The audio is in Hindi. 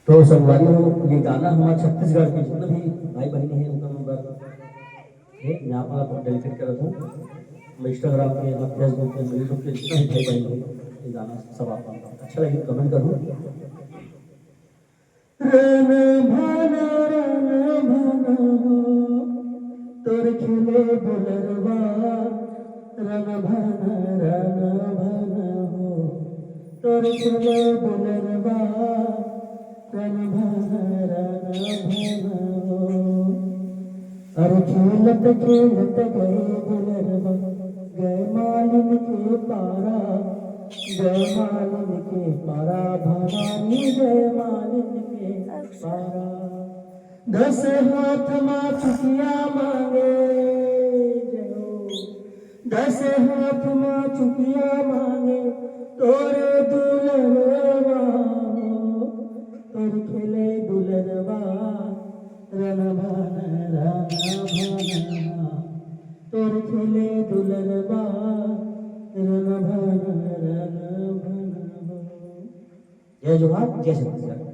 तो संगवारियों ये गाना हमारे छत्तीसगढ़ के जितने भी भाई बहन हैं उनका नंबर है मैं आप लोगों को डेडिकेट कर रहा हूँ। मैं इंस्टाग्राम पे मैं फेसबुक पे मैं यूट्यूब पे जितना भी भाई बहन हैं ये गाना सब आप अच्छा लगे कमेंट करूँ। रन भाना हो तोर खिले बुलरवा रन भाना हो तोर खिले बुलरवा रन भाना हो। अरे खेलत खेलत गए बुलरवा गए मालिन के पारा गए मालिन के पारा भवानी गए मालिन के पारा। 10 हाथ माँ चुकिया मांगे जयो 10 हाथ माँ चुकिया मांगे तोरे दुलरवा तोर खेले दुलरवा रन भाना तोर खेले दुलरवा रन भाना। जय जोहार जय छत्तीसगढ़।